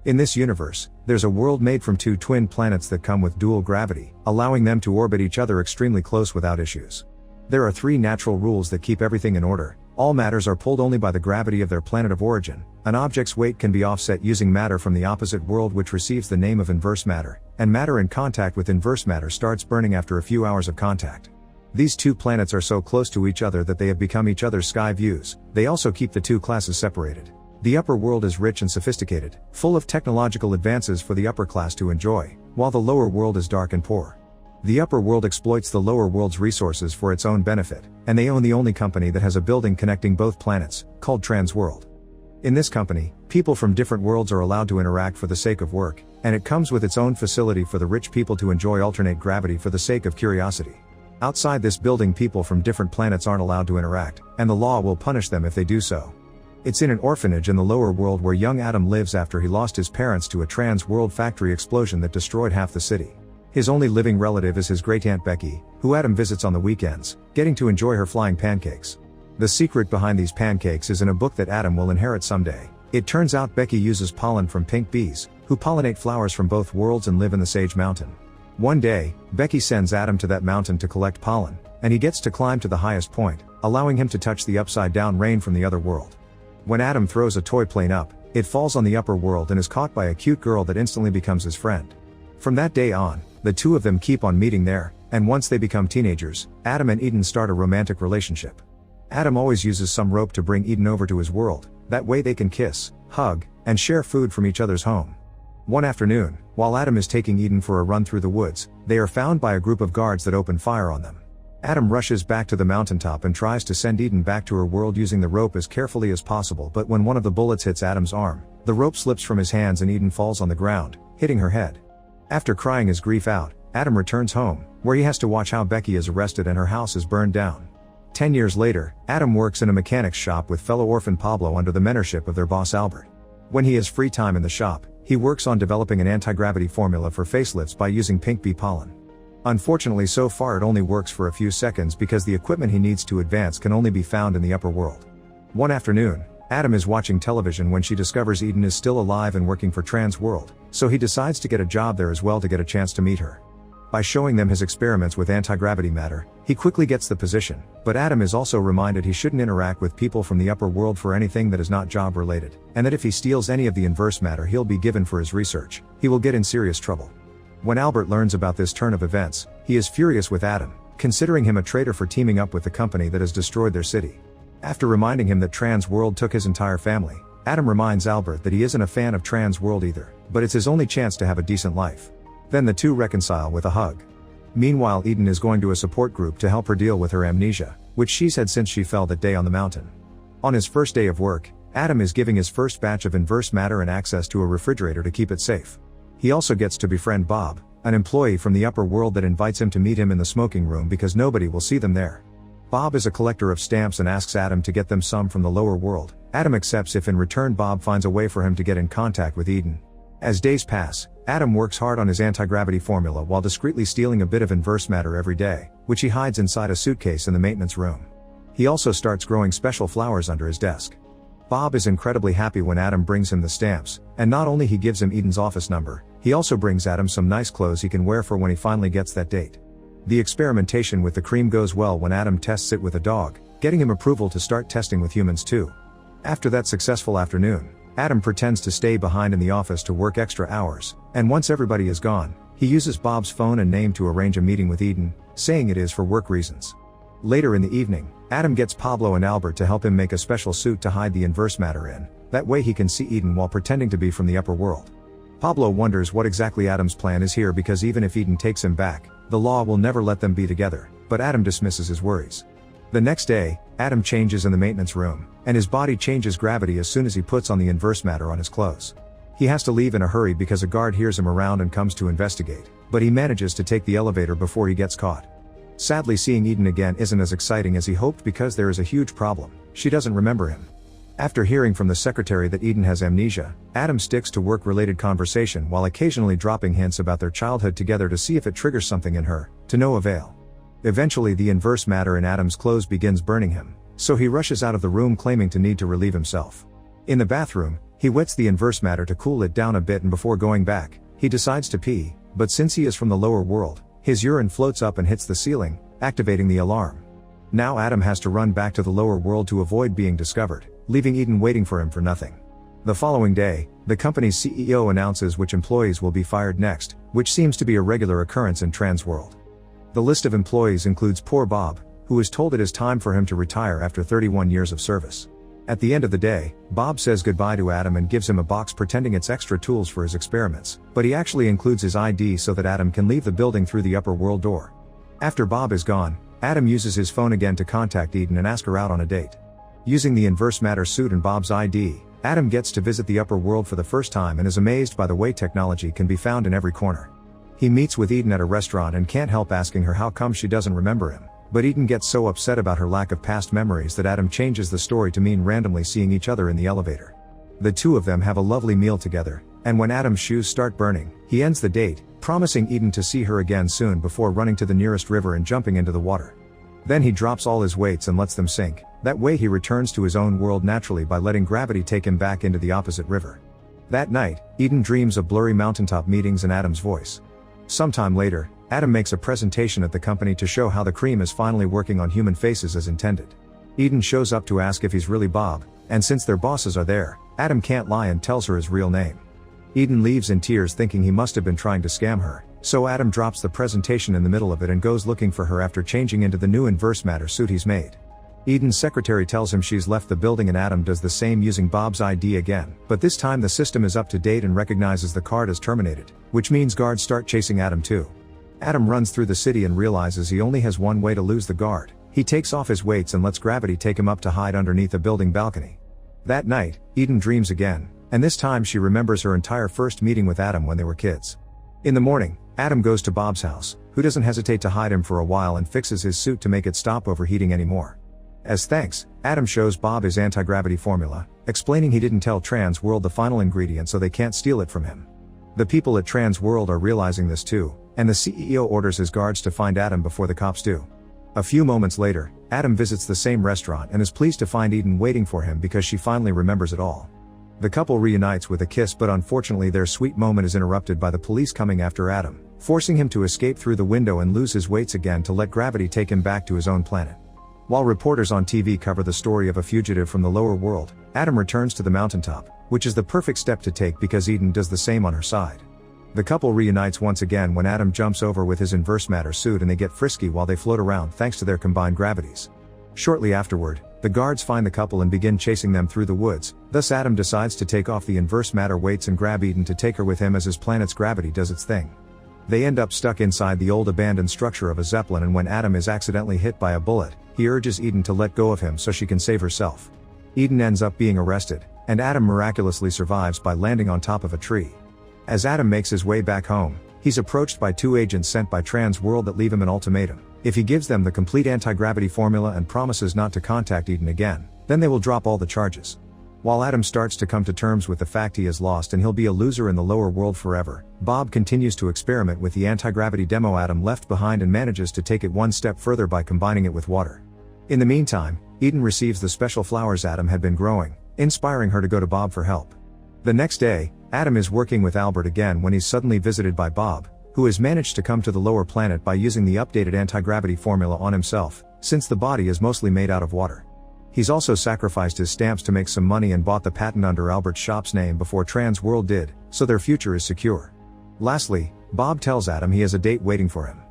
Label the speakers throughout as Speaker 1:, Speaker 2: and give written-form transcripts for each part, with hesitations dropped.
Speaker 1: In this universe, there's a world made from two twin planets that come with dual gravity, allowing them to orbit each other extremely close without issues. There are 3 natural rules that keep everything in order. All matters are pulled only by the gravity of their planet of origin. An object's weight can be offset using matter from the opposite world, which receives the name of inverse matter, and matter in contact with inverse matter starts burning after a few hours of contact. These 2 planets are so close to each other that they have become each other's sky views. They also keep the 2 classes separated. The upper world is rich and sophisticated, full of technological advances for the upper class to enjoy, while the lower world is dark and poor. The upper world exploits the lower world's resources for its own benefit, and they own the only company that has a building connecting both planets, called Transworld. In this company, people from different worlds are allowed to interact for the sake of work, and it comes with its own facility for the rich people to enjoy alternate gravity for the sake of curiosity. Outside this building, people from different planets aren't allowed to interact, and the law will punish them if they do so. It's in an orphanage in the lower world where young Adam lives after he lost his parents to a trans-world factory explosion that destroyed half the city. His only living relative is his great-aunt Becky, who Adam visits on the weekends, getting to enjoy her flying pancakes. The secret behind these pancakes is in a book that Adam will inherit someday. It turns out Becky uses pollen from pink bees, who pollinate flowers from both worlds and live in the Sage Mountain. One day, Becky sends Adam to that mountain to collect pollen, and he gets to climb to the highest point, allowing him to touch the upside-down rain from the other world. When Adam throws a toy plane up, it falls on the upper world and is caught by a cute girl that instantly becomes his friend. From that day on, the 2 of them keep on meeting there, and once they become teenagers, Adam and Eden start a romantic relationship. Adam always uses some rope to bring Eden over to his world, that way they can kiss, hug, and share food from each other's home. One afternoon, while Adam is taking Eden for a run through the woods, they are found by a group of guards that open fire on them. Adam rushes back to the mountaintop and tries to send Eden back to her world using the rope as carefully as possible, but when one of the bullets hits Adam's arm, the rope slips from his hands and Eden falls on the ground, hitting her head. After crying his grief out, Adam returns home, where he has to watch how Becky is arrested and her house is burned down. 10 years later, Adam works in a mechanic's shop with fellow orphan Pablo under the mentorship of their boss Albert. When he has free time in the shop, he works on developing an anti-gravity formula for facelifts by using pink bee pollen. Unfortunately, so far it only works for a few seconds because the equipment he needs to advance can only be found in the upper world. One afternoon, Adam is watching television when she discovers Eden is still alive and working for Transworld, so he decides to get a job there as well to get a chance to meet her. By showing them his experiments with anti-gravity matter, he quickly gets the position, but Adam is also reminded he shouldn't interact with people from the upper world for anything that is not job related, and that if he steals any of the inverse matter he'll be given for his research, he will get in serious trouble. When Albert learns about this turn of events, he is furious with Adam, considering him a traitor for teaming up with the company that has destroyed their city. After reminding him that Transworld took his entire family, Adam reminds Albert that he isn't a fan of Transworld either, but it's his only chance to have a decent life. Then the 2 reconcile with a hug. Meanwhile, Eden is going to a support group to help her deal with her amnesia, which she's had since she fell that day on the mountain. On his first day of work, Adam is giving his first batch of inverse matter and access to a refrigerator to keep it safe. He also gets to befriend Bob, an employee from the upper world that invites him to meet him in the smoking room because nobody will see them there. Bob is a collector of stamps and asks Adam to get them some from the lower world. Adam accepts if in return Bob finds a way for him to get in contact with Eden. As days pass, Adam works hard on his anti-gravity formula while discreetly stealing a bit of inverse matter every day, which he hides inside a suitcase in the maintenance room. He also starts growing special flowers under his desk. Bob is incredibly happy when Adam brings him the stamps, and not only he gives him Eden's office number, he also brings Adam some nice clothes he can wear for when he finally gets that date. The experimentation with the cream goes well when Adam tests it with a dog, getting him approval to start testing with humans too. After that successful afternoon, Adam pretends to stay behind in the office to work extra hours, and once everybody is gone, he uses Bob's phone and name to arrange a meeting with Eden, saying it is for work reasons. Later in the evening, Adam gets Pablo and Albert to help him make a special suit to hide the inverse matter in, that way he can see Eden while pretending to be from the upper world. Pablo wonders what exactly Adam's plan is here because even if Eden takes him back, the law will never let them be together, but Adam dismisses his worries. The next day, Adam changes in the maintenance room, and his body changes gravity as soon as he puts on the inverse matter on his clothes. He has to leave in a hurry because a guard hears him around and comes to investigate, but he manages to take the elevator before he gets caught. Sadly, seeing Eden again isn't as exciting as he hoped because there is a huge problem: she doesn't remember him. After hearing from the secretary that Eden has amnesia, Adam sticks to work-related conversation while occasionally dropping hints about their childhood together to see if it triggers something in her, to no avail. Eventually the inverse matter in Adam's clothes begins burning him, so he rushes out of the room claiming to need to relieve himself. In the bathroom, He wets the inverse matter to cool it down a bit, and before going back, he decides to pee, but since he is from the lower world, his urine floats up and hits the ceiling, activating the alarm. Now Adam has to run back to the lower world to avoid being discovered, leaving Eden waiting for him for nothing. The following day, the company's CEO announces which employees will be fired next, which seems to be a regular occurrence in trans world. The list of employees includes poor Bob, who is told it is time for him to retire after 31 years of service. At the end of the day, Bob says goodbye to Adam and gives him a box pretending it's extra tools for his experiments, but he actually includes his ID so that Adam can leave the building through the upper world door. After Bob is gone, Adam uses his phone again to contact Eden and ask her out on a date. Using the inverse matter suit and Bob's ID, Adam gets to visit the upper world for the first time and is amazed by the way technology can be found in every corner. He meets with Eden at a restaurant and can't help asking her how come she doesn't remember him, but Eden gets so upset about her lack of past memories that Adam changes the story to mean randomly seeing each other in the elevator. The two of them have a lovely meal together, and when Adam's shoes start burning, he ends the date, promising Eden to see her again soon before running to the nearest river and jumping into the water. Then he drops all his weights and lets them sink. That way he returns to his own world naturally by letting gravity take him back into the opposite river. That night, Eden dreams of blurry mountaintop meetings and Adam's voice. Sometime later, Adam makes a presentation at the company to show how the cream is finally working on human faces as intended. Eden shows up to ask if he's really Bob, and since their bosses are there, Adam can't lie and tells her his real name. Eden leaves in tears thinking he must have been trying to scam her, so Adam drops the presentation in the middle of it and goes looking for her after changing into the new inverse matter suit he's made. Eden's secretary tells him she's left the building and Adam does the same using Bob's ID again, but this time the system is up to date and recognizes the card as terminated, which means guards start chasing Adam too. Adam runs through the city and realizes he only has one way to lose the guard. He takes off his weights and lets gravity take him up to hide underneath a building balcony. That night, Eden dreams again, and this time she remembers her entire first meeting with Adam when they were kids. In the morning, Adam goes to Bob's house, who doesn't hesitate to hide him for a while and fixes his suit to make it stop overheating anymore. As thanks, Adam shows Bob his anti-gravity formula, explaining he didn't tell Trans World the final ingredient so they can't steal it from him. The people at Trans World are realizing this too, and the CEO orders his guards to find Adam before the cops do. A few moments later, Adam visits the same restaurant and is pleased to find Eden waiting for him because she finally remembers it all. The couple reunites with a kiss, but unfortunately their sweet moment is interrupted by the police coming after Adam, forcing him to escape through the window and lose his weights again to let gravity take him back to his own planet. While reporters on TV cover the story of a fugitive from the lower world, Adam returns to the mountaintop, which is the perfect step to take because Eden does the same on her side. The couple reunites once again when Adam jumps over with his inverse matter suit and they get frisky while they float around thanks to their combined gravities. Shortly afterward, the guards find the couple and begin chasing them through the woods, thus Adam decides to take off the inverse matter weights and grab Eden to take her with him as his planet's gravity does its thing. They end up stuck inside the old abandoned structure of a Zeppelin, and when Adam is accidentally hit by a bullet, he urges Eden to let go of him so she can save herself. Eden ends up being arrested, and Adam miraculously survives by landing on top of a tree. As Adam makes his way back home, he's approached by two agents sent by Trans World that leave him an ultimatum. If he gives them the complete anti-gravity formula and promises not to contact Eden again, then they will drop all the charges. While Adam starts to come to terms with the fact he is lost and he'll be a loser in the lower world forever, Bob continues to experiment with the anti-gravity demo Adam left behind and manages to take it one step further by combining it with water. In the meantime, Eden receives the special flowers Adam had been growing, inspiring her to go to Bob for help. The next day, Adam is working with Albert again when he's suddenly visited by Bob, who has managed to come to the lower planet by using the updated anti-gravity formula on himself, since the body is mostly made out of water. He's also sacrificed his stamps to make some money and bought the patent under Albert's shop's name before Trans World did, so their future is secure. Lastly, Bob tells Adam he has a date waiting for him.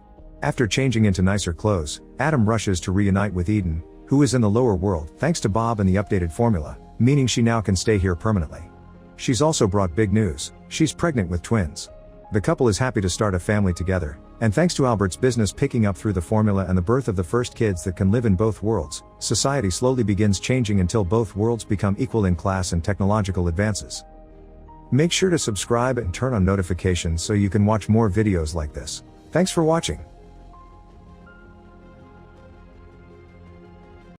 Speaker 1: After changing into nicer clothes, Adam rushes to reunite with Eden, who is in the lower world thanks to Bob and the updated formula, meaning she now can stay here permanently. She's also brought big news: she's pregnant with twins. The couple is happy to start a family together, and thanks to Albert's business picking up through the formula and the birth of the first kids that can live in both worlds, society slowly begins changing until both worlds become equal in class and technological advances. Make sure to subscribe and turn on notifications so you can watch more videos like this. Thanks for watching.